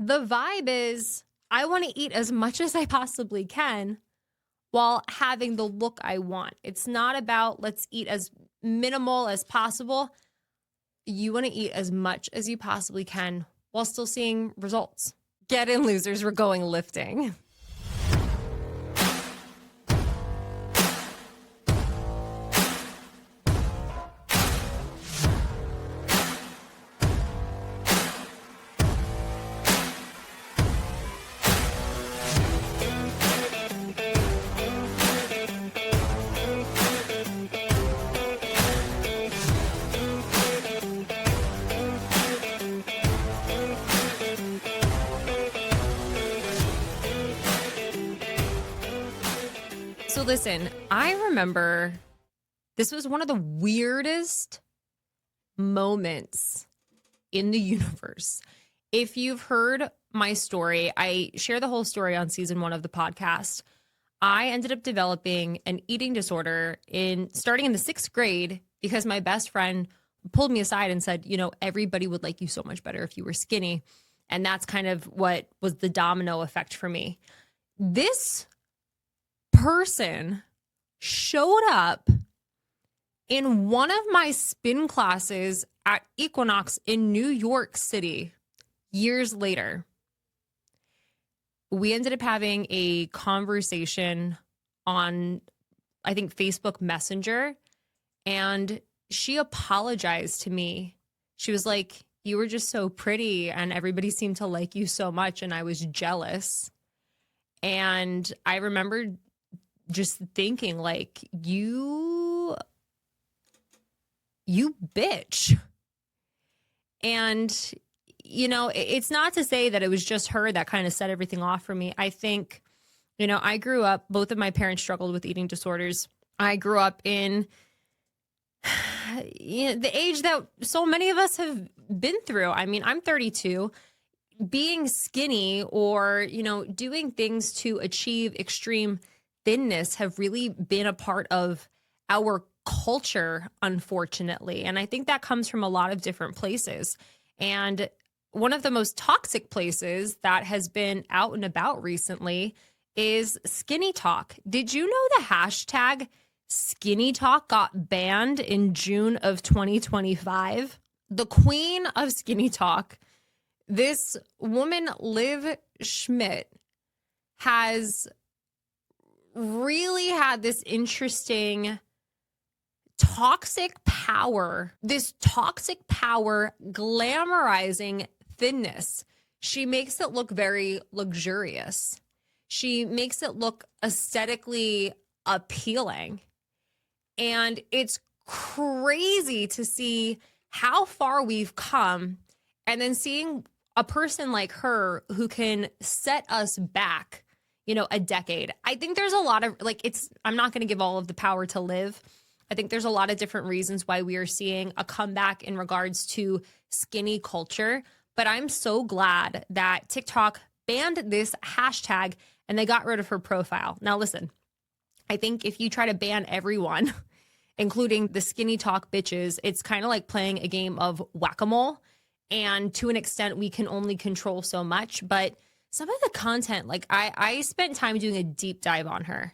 The vibe is I want to eat as much as I possibly can while having the look I want. It's not about let's eat as minimal as possible. You want to eat as much as you possibly can while still seeing results. Get in, losers. We're going lifting. So listen, I remember this was one of the weirdest moments in the universe. If you've heard my story, I share the whole story on season 1 of the podcast. I ended up developing an eating disorder starting in the 6th grade because my best friend pulled me aside and said, everybody would like you so much better if you were skinny. And that's kind of what was the domino effect for me. This person showed up in one of my spin classes at Equinox in New York City years later. We ended up having a conversation on, I think, Facebook Messenger, and she apologized to me. She was like, "You were just so pretty and everybody seemed to like you so much, and I was jealous." And I remember just thinking like, you bitch. And, it's not to say that it was just her that kind of set everything off for me. I think, I grew up, both of my parents struggled with eating disorders. I grew up in the age that so many of us have been through. I mean, I'm 32. Being skinny or, doing things to achieve extreme thinness have really been a part of our culture, unfortunately. And I think that comes from a lot of different places. And one of the most toxic places that has been out and about recently is skinny talk. Did you know the hashtag skinny talk got banned in June of 2025? The queen of skinny talk, this woman, Liv Schmidt, has really had this interesting toxic power glamorizing thinness. She makes it look very luxurious. She makes it look aesthetically appealing. And it's crazy to see how far we've come, and then seeing a person like her who can set us back a decade. I think there's a lot of I'm not going to give all of the power to Liv. I think there's a lot of different reasons why we are seeing a comeback in regards to skinny culture. But I'm so glad that TikTok banned this hashtag and they got rid of her profile. Now, listen, I think if you try to ban everyone, including the skinny talk bitches, it's kind of like playing a game of whack-a-mole. And to an extent, we can only control so much. But some of the content, I spent time doing a deep dive on her,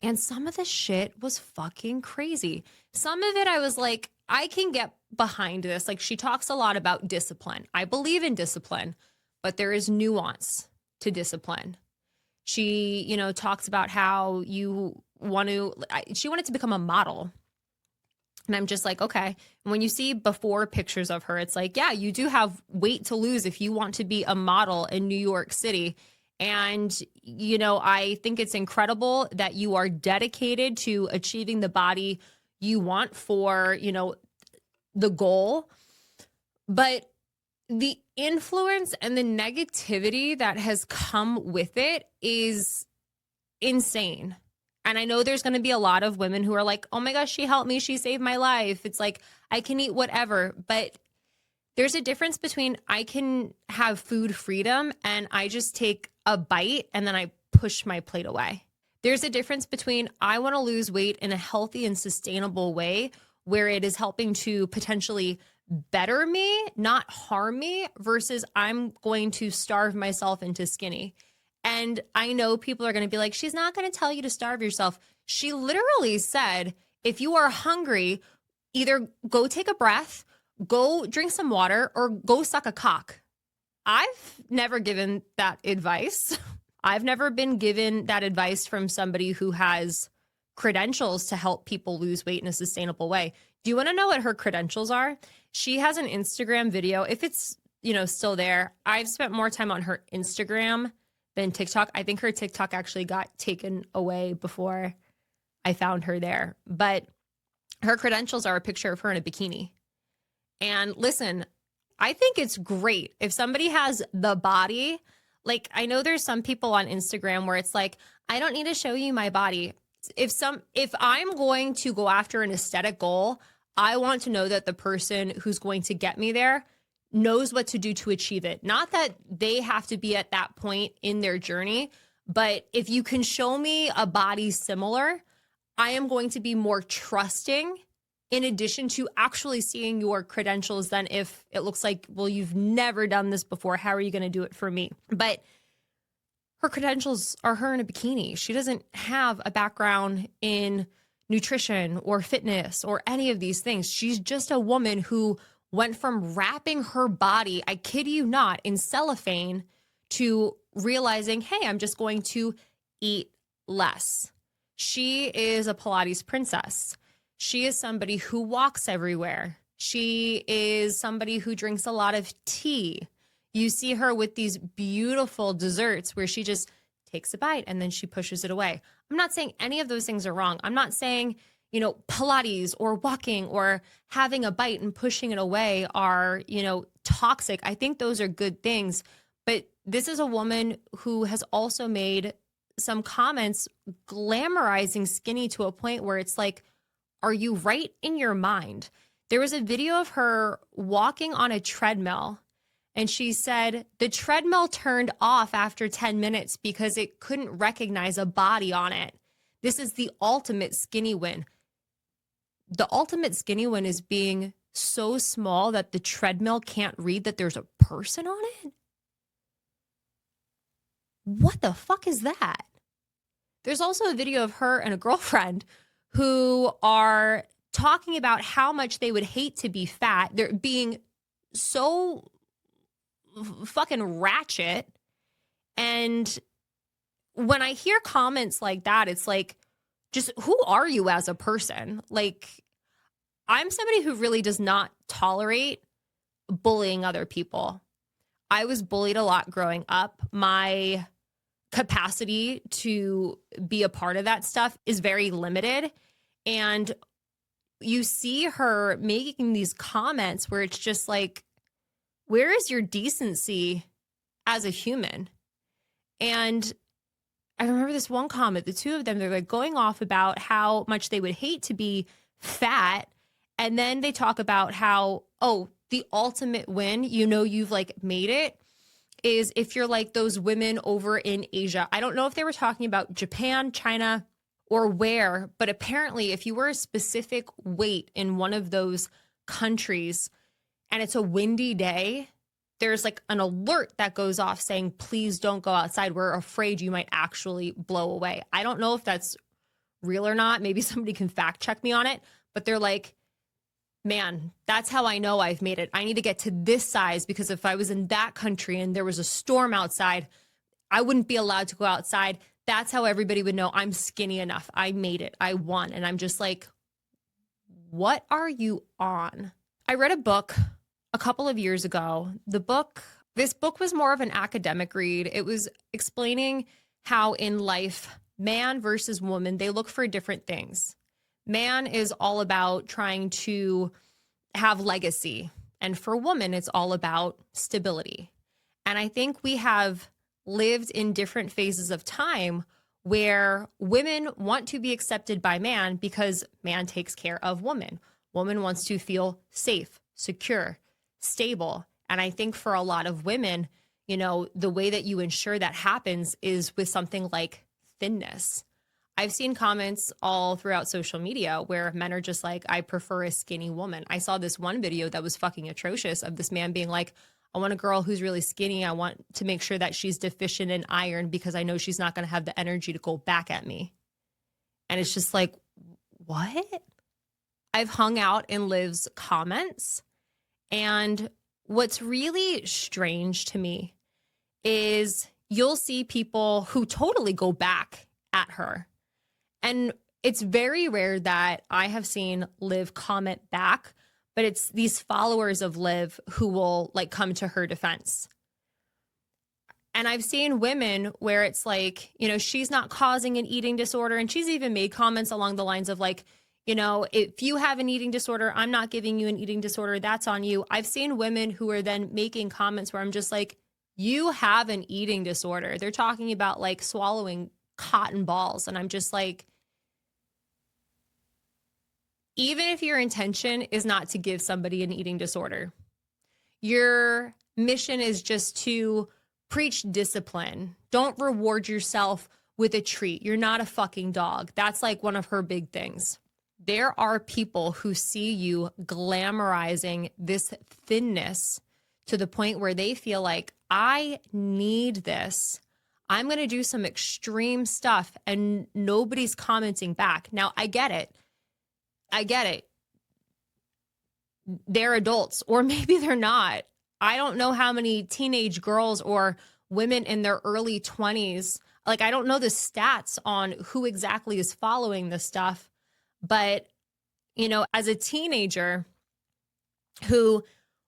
and some of the shit was fucking crazy. Some of it I was like, I can get behind this. She talks a lot about discipline. I believe in discipline, but there is nuance to discipline. She, talks about how she wanted to become a model. And I'm just like, okay. And when you see before pictures of her, it's like, yeah, you do have weight to lose if you want to be a model in New York City. And, I think it's incredible that you are dedicated to achieving the body you want for, the goal. But the influence and the negativity that has come with it is insane. And I know there's going to be a lot of women who are like, oh my gosh, she helped me. She saved my life. It's like, I can eat whatever. But there's a difference between I can have food freedom and I just take a bite and then I push my plate away. There's a difference between I want to lose weight in a healthy and sustainable way where it is helping to potentially better me, not harm me, versus I'm going to starve myself into skinny. And I know people are going to be like, she's not going to tell you to starve yourself. She literally said, if you are hungry, either go take a breath, go drink some water, or go suck a cock. I've never given that advice. I've never been given that advice from somebody who has credentials to help people lose weight in a sustainable way. Do you want to know what her credentials are? She has an Instagram video. If it's, still there, I've spent more time on her Instagram than TikTok. I think her TikTok actually got taken away before I found her there. But her credentials are a picture of her in a bikini. And listen, I think it's great if somebody has the body. Like, I know there's some people on Instagram where it's like, I don't need to show you my body. If I'm going to go after an aesthetic goal, I want to know that the person who's going to get me there knows what to do to achieve it. Not that they have to be at that point in their journey, but if you can show me a body similar, I am going to be more trusting, in addition to actually seeing your credentials, than if it looks like, well, you've never done this before. How are you going to do it for me? But her credentials are her in a bikini. She doesn't have a background in nutrition or fitness or any of these things. She's just a woman who went from wrapping her body, I kid you not, in cellophane to realizing, hey, I'm just going to eat less. She is a Pilates princess. She is somebody who walks everywhere. She is somebody who drinks a lot of tea. You see her with these beautiful desserts where she just takes a bite and then she pushes it away. I'm not saying any of those things are wrong. I'm not saying, Pilates or walking or having a bite and pushing it away are, toxic. I think those are good things. But this is a woman who has also made some comments glamorizing skinny to a point where it's like, are you right in your mind? There was a video of her walking on a treadmill, and she said the treadmill turned off after 10 minutes because it couldn't recognize a body on it. This is the ultimate skinny win. The ultimate skinny win is being so small that the treadmill can't read that there's a person on it. What the fuck is that? There's also a video of her and a girlfriend who are talking about how much they would hate to be fat. They're being so fucking ratchet. And when I hear comments like that, it's like, just who are you as a person? Like, I'm somebody who really does not tolerate bullying other people. I was bullied a lot growing up. My capacity to be a part of that stuff is very limited. And you see her making these comments where it's just like, where is your decency as a human? And I remember this one comment, the two of them, they're like going off about how much they would hate to be fat. And then they talk about how, the ultimate win, you've like made it, is if you're like those women over in Asia. I don't know if they were talking about Japan, China, or where, but apparently if you were a specific weight in one of those countries and it's a windy day, there's like an alert that goes off saying, please don't go outside. We're afraid you might actually blow away. I don't know if that's real or not. Maybe somebody can fact check me on it, but they're like, man, that's how I know I've made it. I need to get to this size because if I was in that country and there was a storm outside, I wouldn't be allowed to go outside. That's how everybody would know I'm skinny enough. I made it. I won. And I'm just like, what are you on? I read a book a couple of years ago. This book was more of an academic read. It was explaining how in life, man versus woman, they look for different things. Man is all about trying to have legacy. And for women, it's all about stability. And I think we have lived in different phases of time where women want to be accepted by man because man takes care of woman. Woman wants to feel safe, secure, stable. And I think for a lot of women, the way that you ensure that happens is with something like thinness. I've seen comments all throughout social media where men are just like, I prefer a skinny woman. I saw this one video that was fucking atrocious of this man being like, I want a girl who's really skinny. I want to make sure that she's deficient in iron because I know she's not going to have the energy to go back at me. And it's just like, what? I've hung out in Liv's comments, and what's really strange to me is you'll see people who totally go back at her. And it's very rare that I have seen Liv comment back, but it's these followers of Liv who will like come to her defense. And I've seen women where it's like, you know, she's not causing an eating disorder. And she's even made comments along the lines of like, you know, if you have an eating disorder, I'm not giving you an eating disorder. That's on you. I've seen women who are then making comments where I'm just like, you have an eating disorder. They're talking about like swallowing cotton balls. And I'm just like, even if your intention is not to give somebody an eating disorder, your mission is just to preach discipline. Don't reward yourself with a treat. You're not a fucking dog. That's like one of her big things. There are people who see you glamorizing this thinness to the point where they feel like, I need this. I'm going to do some extreme stuff and nobody's commenting back. Now, I get it. They're adults, or maybe they're not. I don't know how many teenage girls or women in their early 20s, like I don't know the stats on who exactly is following this stuff. But, you know, as a teenager who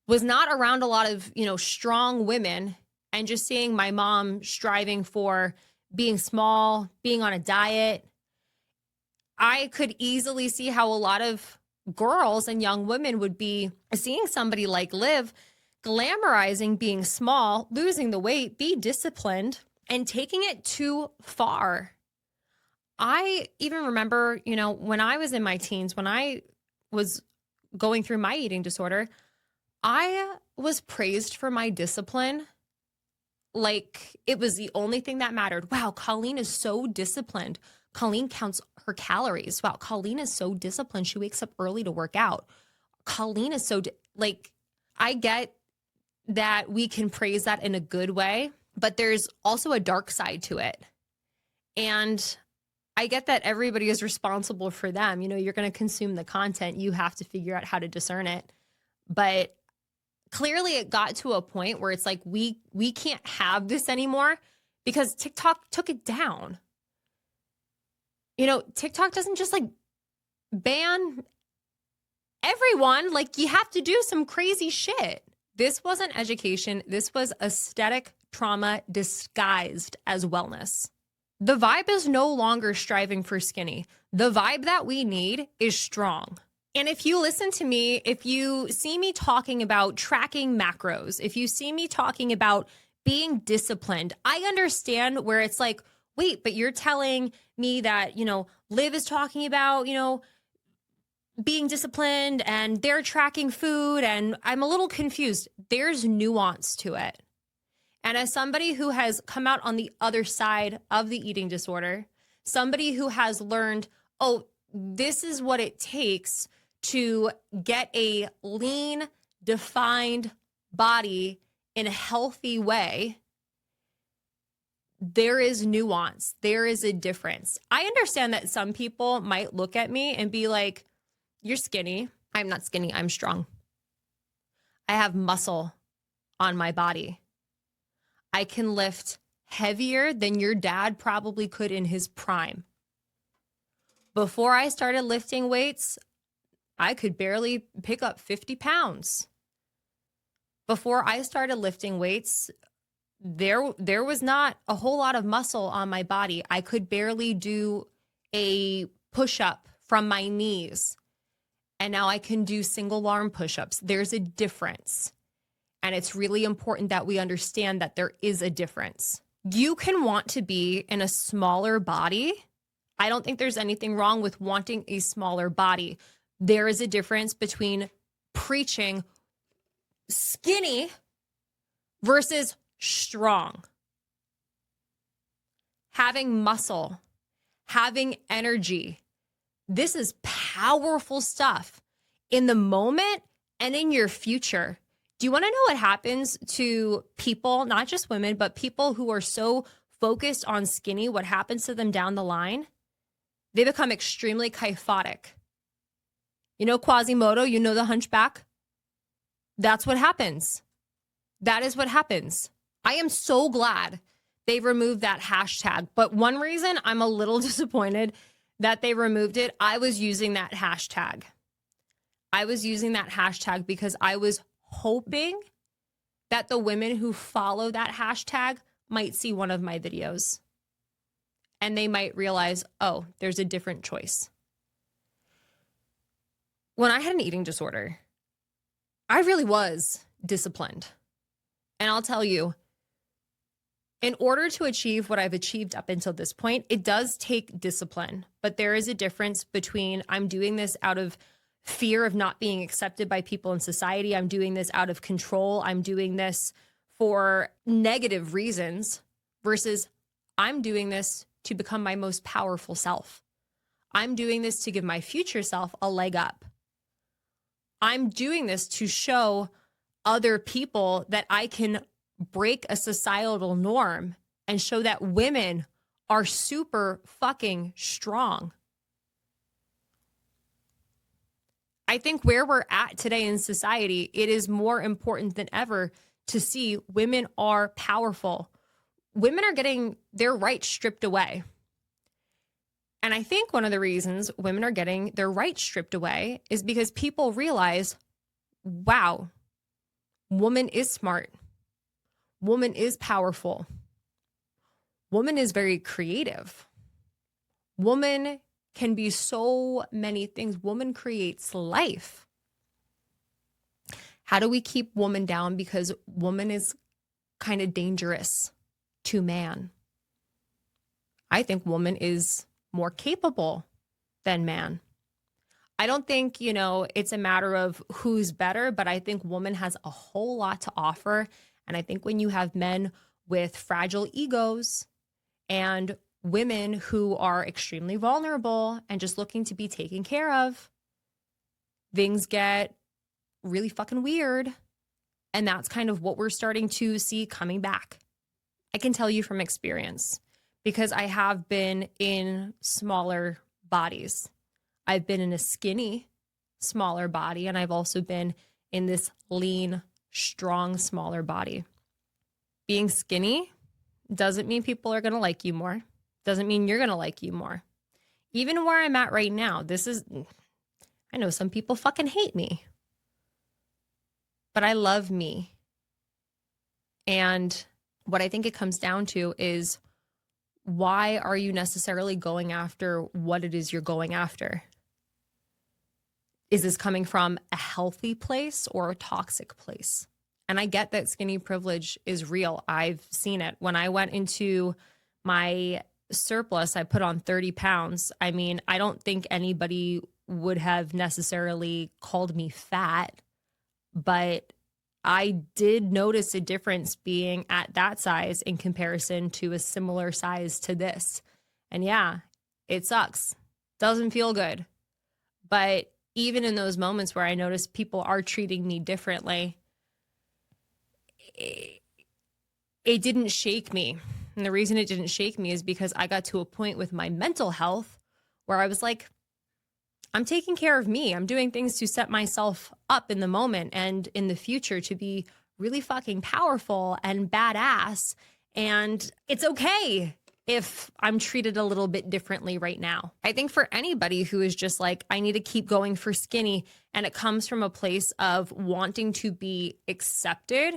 was not around a lot of, you know, strong women and just seeing my mom striving for being small, being on a diet, I could easily see how a lot of girls and young women would be seeing somebody like Liv glamorizing being small, losing the weight, be disciplined, and taking it too far. I even remember, you know, when I was in my teens, when I was going through my eating disorder, I was praised for my discipline. Like it was the only thing that mattered. Wow, Colleen is so disciplined. Colleen counts her calories. Wow, Colleen is so disciplined. She wakes up early to work out. Colleen is so, like, I get that we can praise that in a good way, but there's also a dark side to it. And I get that everybody is responsible for them. You know, you're going to consume the content. You have to figure out how to discern it. But clearly it got to a point where it's like, we can't have this anymore because TikTok took it down. You know, TikTok doesn't just like ban everyone. Like you have to do some crazy shit. This wasn't education. This was aesthetic trauma disguised as wellness. The vibe is no longer striving for skinny. The vibe that we need is strong. And if you listen to me, if you see me talking about tracking macros, if you see me talking about being disciplined, I understand where it's like, wait, but you're telling me that, you know, Liv is talking about, you know, being disciplined and they're tracking food, and I'm a little confused. There's nuance to it. And as somebody who has come out on the other side of the eating disorder, somebody who has learned, oh, this is what it takes to get a lean, defined body in a healthy way, there is nuance. There is a difference. I understand that some people might look at me and be like, you're skinny. I'm not skinny. I'm strong. I have muscle on my body. I can lift heavier than your dad probably could in his prime. Before I started lifting weights, I could barely pick up 50 pounds. Before I started lifting weights, there was not a whole lot of muscle on my body. I could barely do a push-up from my knees. And now I can do single arm push-ups. There's a difference. And it's really important that we understand that there is a difference. You can want to be in a smaller body. I don't think there's anything wrong with wanting a smaller body. There is a difference between preaching skinny versus strong. Having muscle, having energy. This is powerful stuff in the moment and in your future. Do you want to know what happens to people, not just women, but people who are so focused on skinny? What happens to them down the line? They become extremely kyphotic. You know Quasimodo, you know the hunchback? That's what happens. That is what happens. I am so glad they removed that hashtag. But one reason I'm a little disappointed that they removed it, I was using that hashtag. I was using that hashtag because I was hoping that the women who follow that hashtag might see one of my videos and they might realize, oh, there's a different choice. When I had an eating disorder, I really was disciplined. And I'll tell you, in order to achieve what I've achieved up until this point, it does take discipline. But there is a difference between I'm doing this out of fear of not being accepted by people in society. I'm doing this out of control. I'm doing this for negative reasons versus I'm doing this to become my most powerful self. I'm doing this to give my future self a leg up. I'm doing this to show other people that I can break a societal norm and show that women are super fucking strong. I think where we're at today in society, it is more important than ever to see women are powerful. Women are getting their rights stripped away. And I think one of the reasons women are getting their rights stripped away is because people realize, wow, woman is smart. Woman is powerful. Woman is very creative. Woman can be so many things. Woman creates life. How do we keep woman down? Because woman is kind of dangerous to man. I think woman is more capable than man. I don't think, it's a matter of who's better, but I think woman has a whole lot to offer. And I think when you have men with fragile egos and women who are extremely vulnerable and just looking to be taken care of, things get really fucking weird. And that's kind of what we're starting to see coming back. I can tell you from experience because I have been in smaller bodies. I've been in a skinny, smaller body, and I've also been in this lean, strong, smaller body. Being skinny doesn't mean people are going to like you more. Doesn't mean you're going to like you more. Even where I'm at right now, I know some people fucking hate me, but I love me. And what I think it comes down to is, why are you necessarily going after what it is you're going after? Is this coming from a healthy place or a toxic place? And I get that skinny privilege is real. I've seen it. When I went into my surplus, I put on 30 pounds. I mean, I don't think anybody would have necessarily called me fat, but I did notice a difference being at that size in comparison to a similar size to this. And yeah, it sucks. Doesn't feel good. But even in those moments where I notice people are treating me differently, it didn't shake me. And the reason it didn't shake me is because I got to a point with my mental health where I was like, I'm taking care of me. I'm doing things to set myself up in the moment and in the future to be really fucking powerful and badass. And it's okay if I'm treated a little bit differently right now. I think for anybody who is just like, I need to keep going for skinny, and it comes from a place of wanting to be accepted,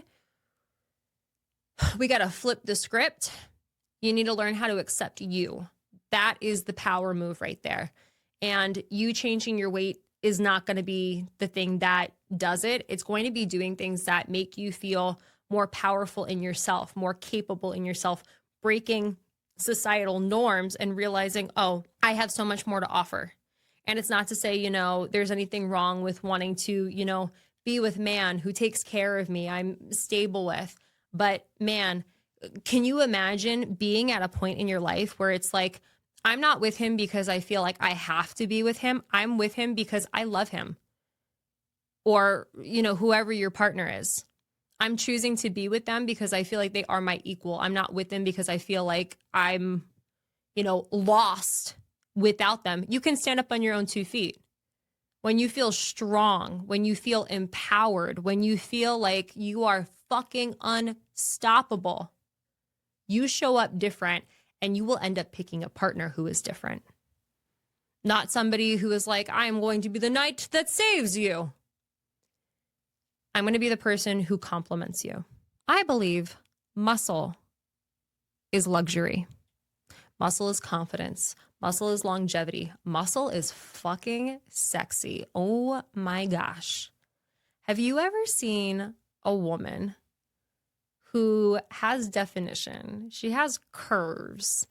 we got to flip the script. You need to learn how to accept you. That is the power move right there. And you changing your weight is not going to be the thing that does it. It's going to be doing things that make you feel more powerful in yourself, more capable in yourself, breaking societal norms and realizing, oh, I have so much more to offer. And it's not to say, there's anything wrong with wanting to, be with man who takes care of me, I'm stable with. But man, can you imagine being at a point in your life where it's like, I'm not with him because I feel like I have to be with him. I'm with him because I love him, or, whoever your partner is. I'm choosing to be with them because I feel like they are my equal. I'm not with them because I feel like I'm, lost without them. You can stand up on your own 2 feet. When you feel strong, when you feel empowered, when you feel like you are fucking unstoppable, you show up different, and you will end up picking a partner who is different. Not somebody who is like, I am going to be the knight that saves you. I'm going to be the person who compliments you. I believe muscle is luxury. Muscle is confidence. Muscle is longevity. Muscle is fucking sexy. Oh my gosh. Have you ever seen a woman who has definition? She has curves.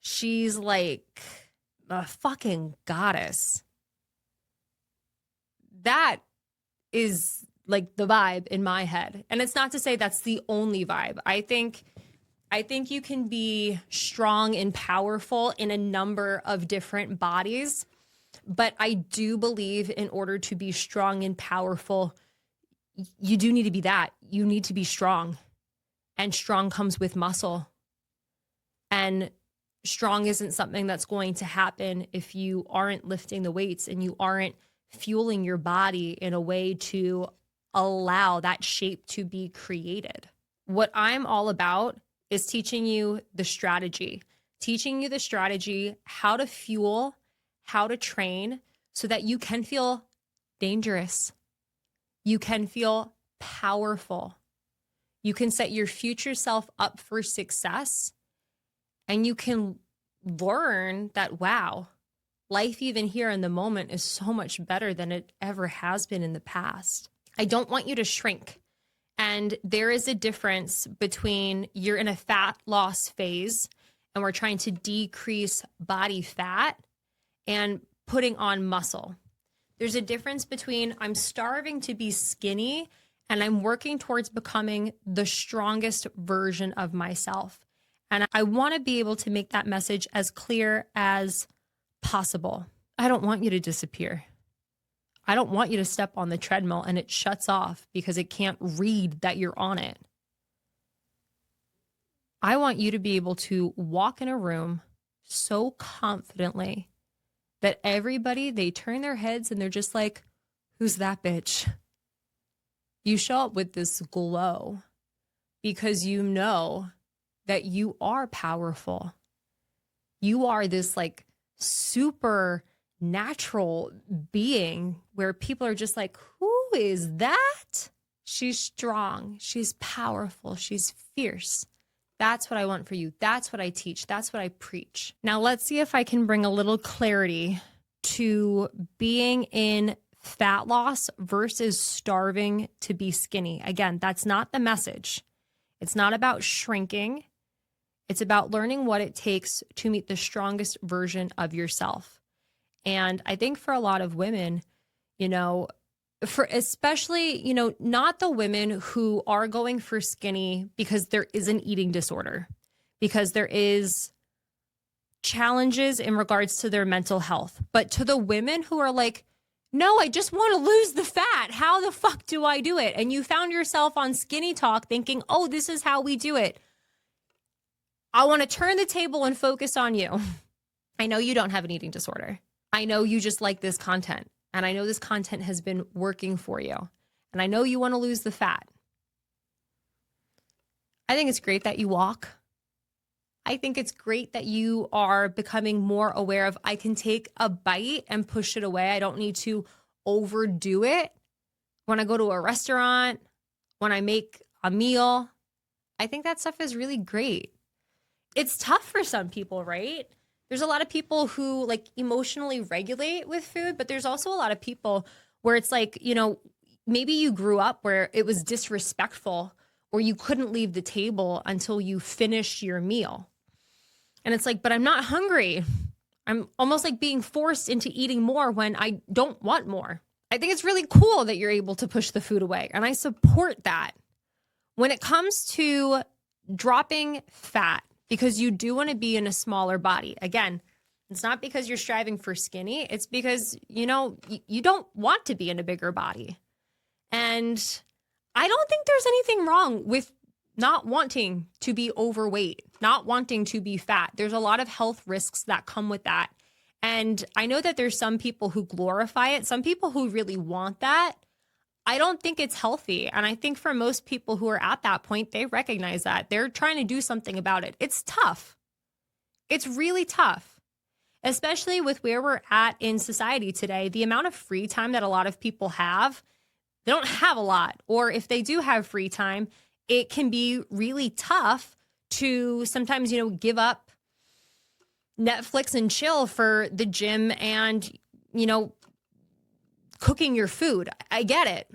She's like a fucking goddess. That is like the vibe in my head. And it's not to say that's the only vibe. I think you can be strong and powerful in a number of different bodies, but I do believe in order to be strong and powerful, you do need to be that. You need to be strong, and strong comes with muscle. And strong isn't something that's going to happen if you aren't lifting the weights and you aren't fueling your body in a way to allow that shape to be created. What I'm all about is teaching you the strategy, how to fuel, how to train so that you can feel dangerous. You can feel powerful. You can set your future self up for success, and you can learn that, wow, life even here in the moment is so much better than it ever has been in the past. I don't want you to shrink. And there is a difference between you're in a fat loss phase and we're trying to decrease body fat and putting on muscle. There's a difference between I'm starving to be skinny and I'm working towards becoming the strongest version of myself. And I want to be able to make that message as clear as possible. I don't want you to disappear. I don't want you to step on the treadmill and it shuts off because it can't read that you're on it. I want you to be able to walk in a room so confidently that everybody, they turn their heads and they're just like, who's that bitch? You show up with this glow because you know that you are powerful. You are this like super natural being where people are just like, who is that? She's strong. She's powerful. She's fierce. That's what I want for you. That's what I teach. That's what I preach. Now let's see if I can bring a little clarity to being in fat loss versus starving to be skinny. Again, that's not the message. It's not about shrinking. It's about learning what it takes to meet the strongest version of yourself. And I think for a lot of women, for especially, not the women who are going for skinny because there is an eating disorder, because there is challenges in regards to their mental health, but to the women who are like, no, I just want to lose the fat. How the fuck do I do it? And you found yourself on Skinny Talk thinking, oh, this is how we do it. I want to turn the table and focus on you. I know you don't have an eating disorder. I know you just like this content, and I know this content has been working for you, and I know you want to lose the fat. I think it's great that you walk. I think it's great that you are becoming more aware of, I can take a bite and push it away. I don't need to overdo it. When I go to a restaurant, when I make a meal, I think that stuff is really great. It's tough for some people, right? There's a lot of people who like emotionally regulate with food, but there's also a lot of people where it's like, maybe you grew up where it was disrespectful or you couldn't leave the table until you finished your meal. And it's like, but I'm not hungry. I'm almost like being forced into eating more when I don't want more. I think it's really cool that you're able to push the food away, and I support that. When it comes to dropping fat, because you do want to be in a smaller body. Again, It's not because you're striving for skinny. It's because, you know, you don't want to be in a bigger body. And I don't think there's anything wrong with not wanting to be overweight, not wanting to be fat. There's a lot of health risks that come with that. And I know that there's some people who glorify it, some people who really want that. I don't think it's healthy. And I think for most people who are at that point, they recognize that. They're trying to do something about it. It's tough. It's really tough, especially with where we're at in society today. The amount of free time that a lot of people have, they don't have a lot. Or if they do have free time, it can be really tough to sometimes, you know, give up Netflix and chill for the gym and, you know, cooking your food. I get it.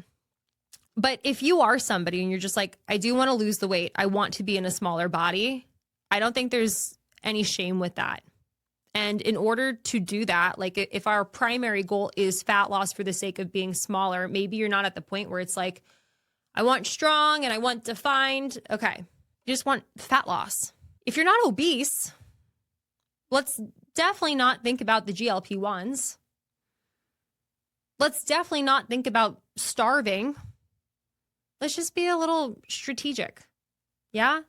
But if you are somebody and you're just like, I do want to lose the weight, I want to be in a smaller body, I don't think there's any shame with that. And in order to do that, like if our primary goal is fat loss for the sake of being smaller, maybe you're not at the point where it's like, I want strong and I want defined. Okay. You just want fat loss. If you're not obese, let's definitely not think about the GLP-1s. Let's definitely not think about starving. Let's just be a little strategic. Yeah?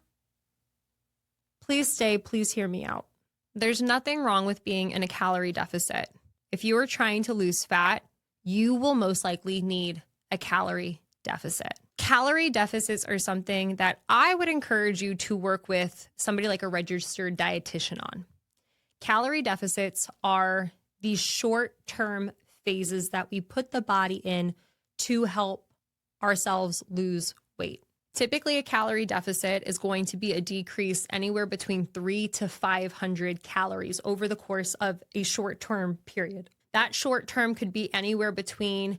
Please stay. Please hear me out. There's nothing wrong with being in a calorie deficit. If you are trying to lose fat, you will most likely need a calorie deficit. Calorie deficits are something that I would encourage you to work with somebody like a registered dietitian on. Calorie deficits are these short-term phases that we put the body in to help ourselves lose weight. Typically, a calorie deficit is going to be a decrease anywhere between 300 to 500 calories over the course of a short-term period. That short term could be anywhere between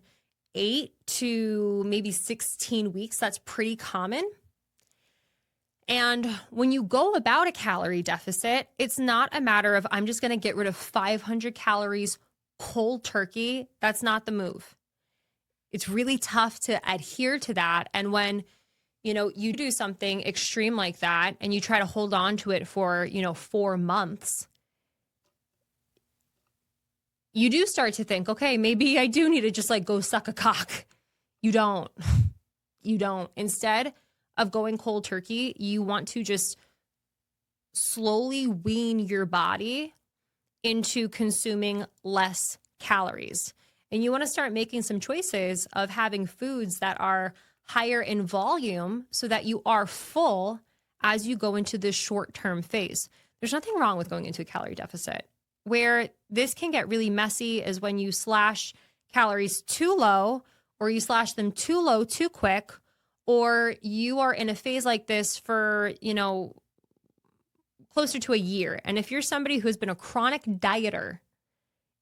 8 to maybe 16 weeks. That's pretty common. And when you go about a calorie deficit, it's not a matter of, I'm just going to get rid of 500 calories cold turkey. That's not the move. It's really tough to adhere to that. And when, you know, you do something extreme like that and you try to hold on to it for, 4 months, you do start to think, okay, maybe I do need to just like go suck a cock. You don't. You don't. Instead of going cold turkey, you want to just slowly wean your body into consuming less calories. And you want to start making some choices of having foods that are higher in volume so that you are full as you go into this short-term phase. There's nothing wrong with going into a calorie deficit. Where this can get really messy is when you slash calories too low, or you slash them too low too quick, or you are in a phase like this for, closer to a year. And if you're somebody who's been a chronic dieter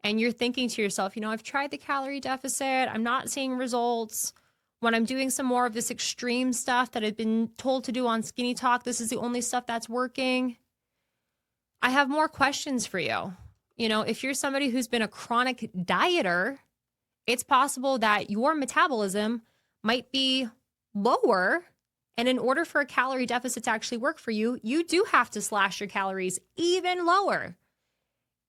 and you're thinking to yourself, I've tried the calorie deficit, I'm not seeing results. When I'm doing some more of this extreme stuff that I've been told to do on Skinny Talk, this is the only stuff that's working. I have more questions for you. If you're somebody who's been a chronic dieter, it's possible that your metabolism might be lower. And in order for a calorie deficit to actually work for you, you do have to slash your calories even lower.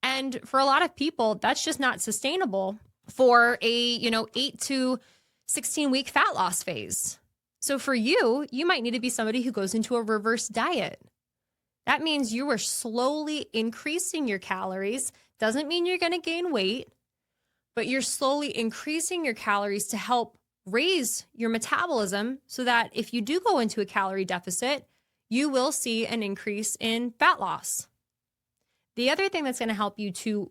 And for a lot of people, that's just not sustainable for a, 8 to 16 week fat loss phase. So for you, you might need to be somebody who goes into a reverse diet. That means you are slowly increasing your calories. Doesn't mean you're going to gain weight, but you're slowly increasing your calories to help raise your metabolism so that if you do go into a calorie deficit, you will see an increase in fat loss. The other thing that's going to help you to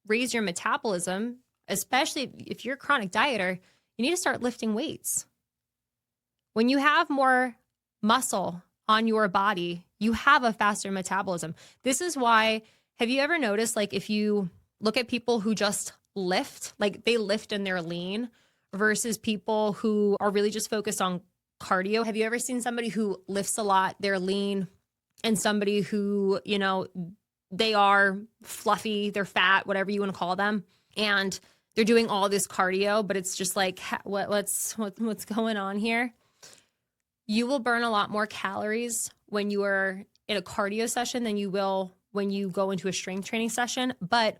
raise your metabolism, especially if you're a chronic dieter, you need to start lifting weights. When you have more muscle on your body, you have a faster metabolism. This is why, have you ever noticed, like if you look at people who just lift, like they lift and they're lean versus people who are really just focused on cardio? Have you ever seen somebody who lifts a lot, they're lean, and somebody who, they are fluffy, they're fat, whatever you want to call them, and they're doing all this cardio, but it's just like, what's going on here? You will burn a lot more calories when you are in a cardio session than you will when you go into a strength training session. But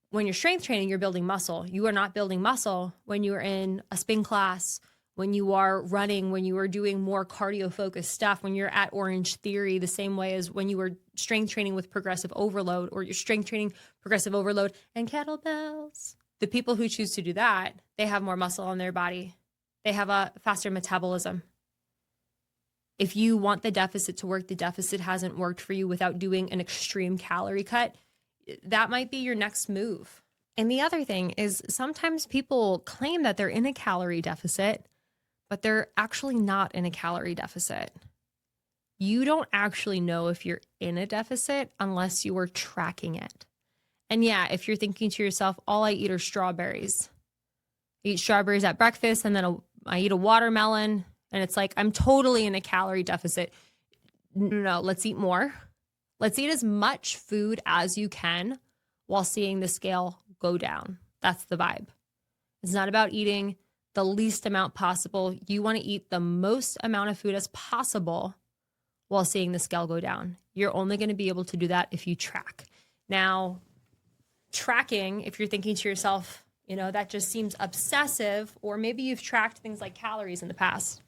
when you're strength training, you're building muscle. You are not building muscle when you're in a spin class, when you are running, when you are doing more cardio focused stuff, when you're at Orange Theory, the same way as when you were strength training with progressive overload, or you're strength training, progressive overload, and kettlebells. The people who choose to do that, they have more muscle on their body. They have a faster metabolism. If you want the deficit to work, the deficit hasn't worked for you without doing an extreme calorie cut, that might be your next move. And the other thing is sometimes people claim that they're in a calorie deficit, but they're actually not in a calorie deficit. You don't actually know if you're in a deficit unless you are tracking it. And yeah, if you're thinking to yourself, all I eat are strawberries. I eat strawberries at breakfast and then I eat a watermelon, and it's like, I'm totally in a calorie deficit. No, let's eat more. Let's eat as much food as you can while seeing the scale go down. That's the vibe. It's not about eating the least amount possible. You want to eat the most amount of food as possible while seeing the scale go down. You're only going to be able to do that if you track. Now, tracking, if you're thinking to yourself, that just seems obsessive, or maybe you've tracked things like calories in the past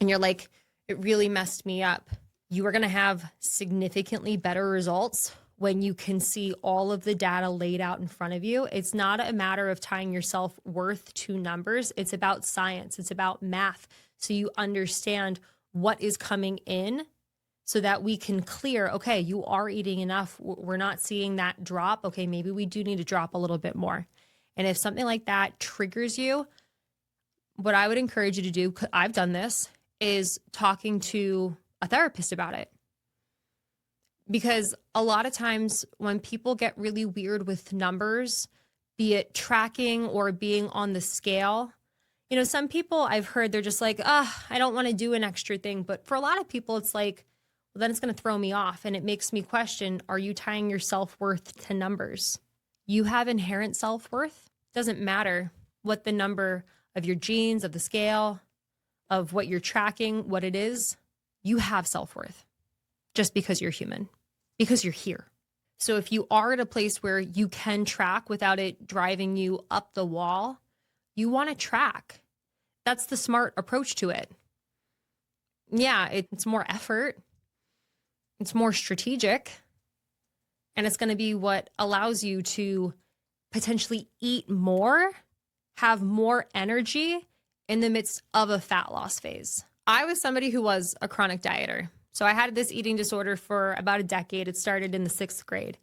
and you're like, it really messed me up. You are going to have significantly better results when you can see all of the data laid out in front of you. It's not a matter of tying your self-worth to numbers. It's about science. It's about math. So you understand what is coming in so that we can clear, okay, you are eating enough. We're not seeing that drop. Okay, maybe we do need to drop a little bit more. And if something like that triggers you, what I would encourage you to do, 'cause I've done this, is talking to a therapist about it. Because a lot of times when people get really weird with numbers, be it tracking or being on the scale, some people I've heard, they're just like, I don't want to do an extra thing. But for a lot of people, it's like, well, then it's going to throw me off. And it makes me question, are you tying your self-worth to numbers? You have inherent self-worth. Doesn't matter what the number of your genes, of the scale, of what you're tracking, what it is, you have self-worth just because you're human, because you're here. So if you are at a place where you can track without it driving you up the wall, you want to track. That's the smart approach to it. Yeah, it's more effort. It's more strategic. And it's going to be what allows you to potentially eat more, have more energy in the midst of a fat loss phase. I was somebody who was a chronic dieter. So I had this eating disorder for about a decade. It started in the 6th grade.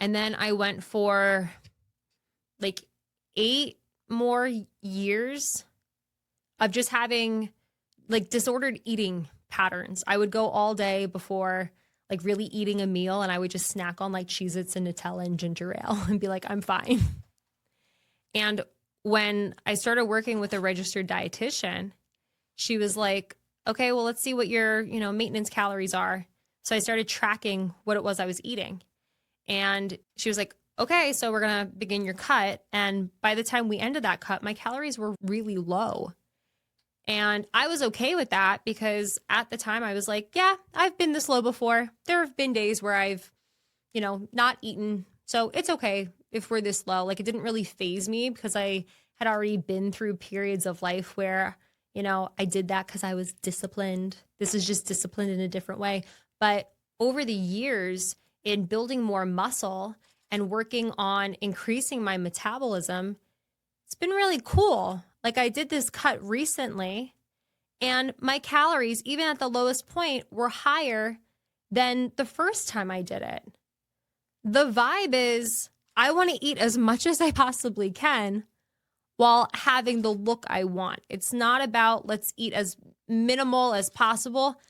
And then I went for like 8 more years of just having like disordered eating patterns. I would go all day before like really eating a meal, and I would just snack on like Cheez-Its and Nutella and ginger ale and be like, I'm fine. And when I started working with a registered dietitian, she was like, okay, well, let's see what your, maintenance calories are. So I started tracking what it was I was eating. And she was like, okay, so we're going to begin your cut. And by the time we ended that cut, my calories were really low. And I was okay with that because at the time I was like, yeah, I've been this low before. There have been days where I've, not eaten. So it's okay if we're this low. Like, it didn't really faze me because I had already been through periods of life where, I did that because I was disciplined. This is just disciplined in a different way. But over the years in building more muscle and working on increasing my metabolism, it's been really cool. Like, I did this cut recently and my calories, even at the lowest point, were higher than the first time I did it. The vibe is I want to eat as much as I possibly can while having the look I want. It's not about let's eat as minimal as possible.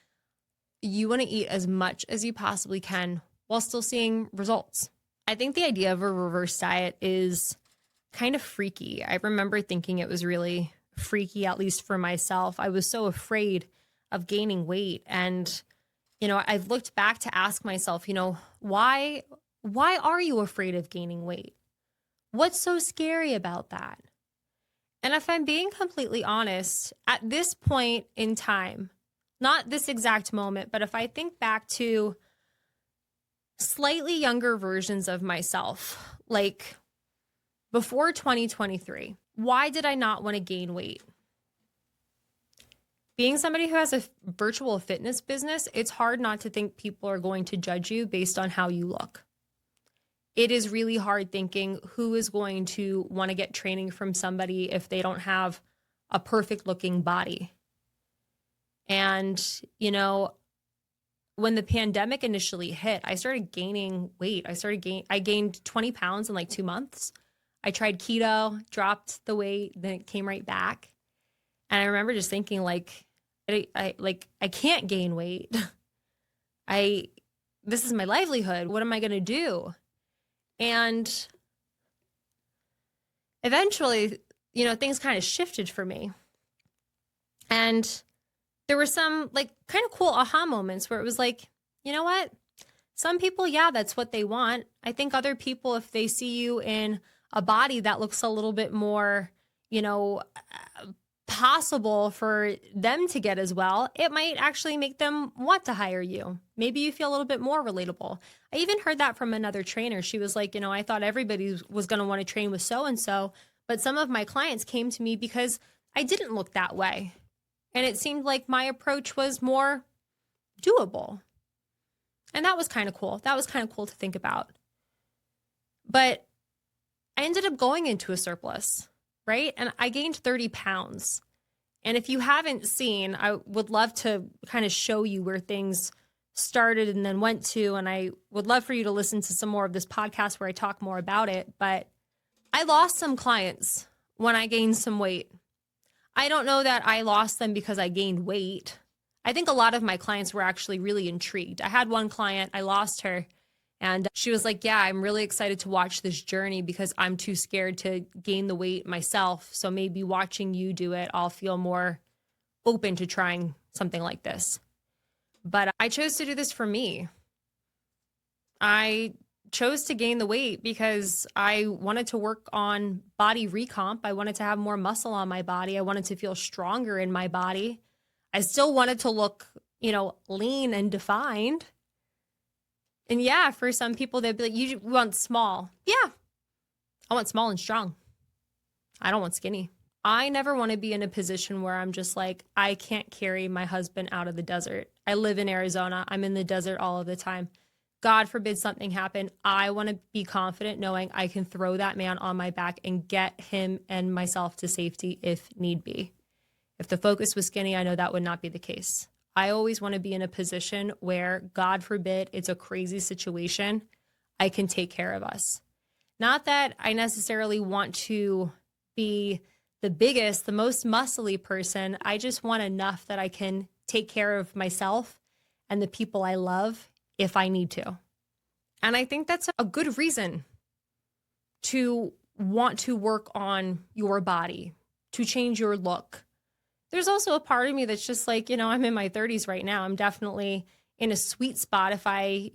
You want to eat as much as you possibly can while still seeing results. I think the idea of a reverse diet is kind of freaky. I remember thinking it was really freaky, at least for myself. I was so afraid of gaining weight. And, I've looked back to ask myself, why are you afraid of gaining weight? What's so scary about that? And if I'm being completely honest, at this point in time, not this exact moment, but if I think back to slightly younger versions of myself, like before 2023. Why did I not want to gain weight? Being somebody who has a virtual fitness business, it's hard not to think people are going to judge you based on how you look. It is really hard thinking who is going to want to get training from somebody if they don't have a perfect looking body. And, when the pandemic initially hit, I started gaining weight. I gained 20 pounds in like 2 months. I tried keto, dropped the weight, then it came right back. And I remember just thinking I can't gain weight. This is my livelihood. What am I going to do? And eventually, things kind of shifted for me. And there were some kind of cool aha moments where it was like, you know what? Some people, yeah, that's what they want. I think other people, if they see you in a body that looks a little bit more, possible for them to get as well, it might actually make them want to hire you. Maybe you feel a little bit more relatable. I even heard that from another trainer. She was like, I thought everybody was going to want to train with so-and-so, but some of my clients came to me because I didn't look that way. And it seemed like my approach was more doable. And that was kind of cool. That was kind of cool to think about. But I ended up going into a surplus, right? And I gained 30 pounds. And if you haven't seen, I would love to kind of show you where things started and then went to. And I would love for you to listen to some more of this podcast where I talk more about it. But I lost some clients when I gained some weight. I don't know that I lost them because I gained weight. I think a lot of my clients were actually really intrigued. I had one client, I lost her, and she was like, yeah, I'm really excited to watch this journey because I'm too scared to gain the weight myself. So maybe watching you do it, I'll feel more open to trying something like this. But I chose to do this for me. I chose to gain the weight because I wanted to work on body recomp. I wanted to have more muscle on my body. I wanted to feel stronger in my body. I still wanted to look, lean and defined. And yeah, for some people, they'd be like, you want small. Yeah, I want small and strong. I don't want skinny. I never want to be in a position where I'm just like, I can't carry my husband out of the desert. I live in Arizona. I'm in the desert all of the time. God forbid something happen. I want to be confident knowing I can throw that man on my back and get him and myself to safety if need be. If the focus was skinny, I know that would not be the case. I always want to be in a position where, God forbid, it's a crazy situation, I can take care of us. Not that I necessarily want to be the biggest, the most muscly person. I just want enough that I can take care of myself and the people I love if I need to. And I think that's a good reason to want to work on your body, to change your look. There's also a part of me that's just like, I'm in my 30s right now. I'm definitely in a sweet spot. If I,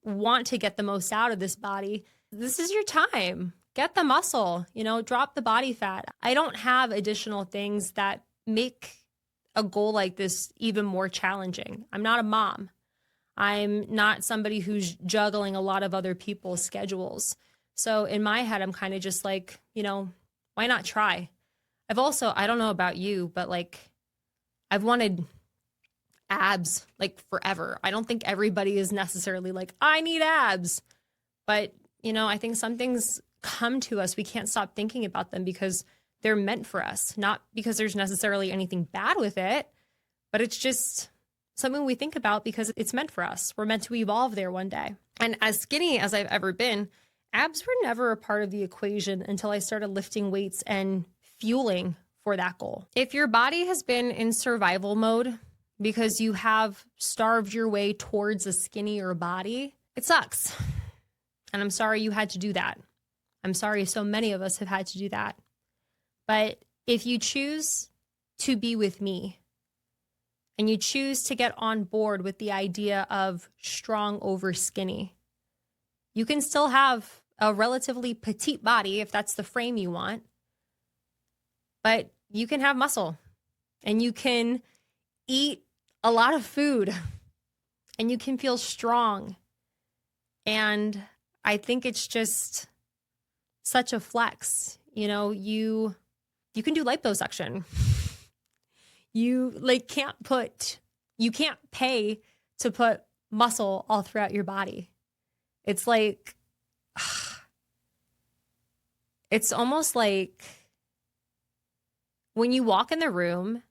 want to get the most out of this body, this is your time. Get the muscle, drop the body fat. I don't have additional things that make a goal like this even more challenging. I'm not a mom. I'm not somebody who's juggling a lot of other people's schedules. So in my head, I'm kind of just like, why not try? I don't know about you, but I've wanted abs forever. I don't think everybody is necessarily like, I need abs. But, I think some things come to us. We can't stop thinking about them because they're meant for us, not because there's necessarily anything bad with it, but it's just something we think about because it's meant for us. We're meant to evolve there one day. And as skinny as I've ever been, abs were never a part of the equation until I started lifting weights and fueling for that goal. If your body has been in survival mode because you have starved your way towards a skinnier body, it sucks. And I'm sorry you had to do that. I'm sorry so many of us have had to do that. But if you choose to be with me and you choose to get on board with the idea of strong over skinny, you can still have a relatively petite body if that's the frame you want. But you can have muscle and you can eat a lot of food and you can feel strong And I think it's just such a flex. You know, you can do liposuction. You you can't pay to put muscle all throughout your body. It's like, it's almost like when you walk in the room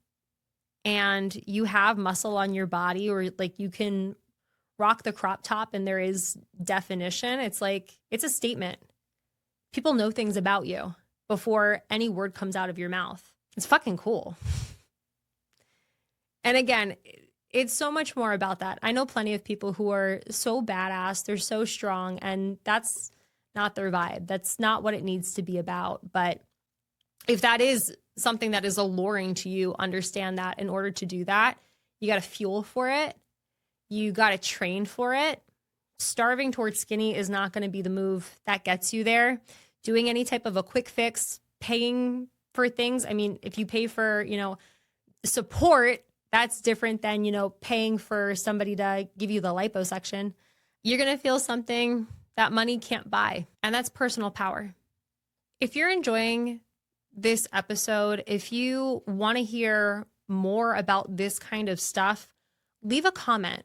and you have muscle on your body, or like you can rock the crop top and there is definition. It's like, it's a statement. People know things about you before any word comes out of your mouth. It's fucking cool. And again, it's so much more about that. I know plenty of people who are so badass, they're so strong, and that's not their vibe. That's not what it needs to be about. But if that is something that is alluring to you, understand that in order to do that, you got to fuel for it. You got to train for it. Starving towards skinny is not going to be the move that gets you there. Doing any type of a quick fix, paying for things. I mean, if you pay for, support, that's different than, paying for somebody to give you the liposuction. You're going to feel something that money can't buy, and that's personal power. If you're enjoying this episode, if you want to hear more about this kind of stuff, leave a comment.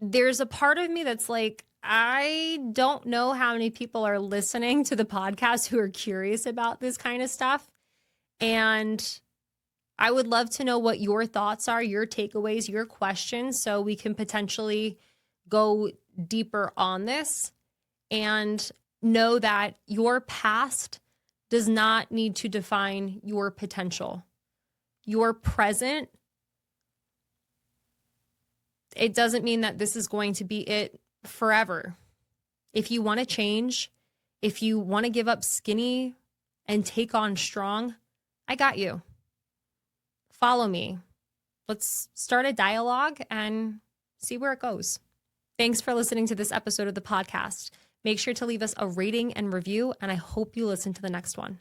There's a part of me that's like, I don't know how many people are listening to the podcast who are curious about this kind of stuff. And I would love to know what your thoughts are, your takeaways, your questions, so we can potentially go deeper on this and know that your past does not need to define your potential. Your present, it doesn't mean that this is going to be it forever. If you want to change, if you want to give up skinny and take on strong, I got you. Follow me. Let's start a dialogue and see where it goes. Thanks for listening to this episode of the podcast. Make sure to leave us a rating and review, and I hope you listen to the next one.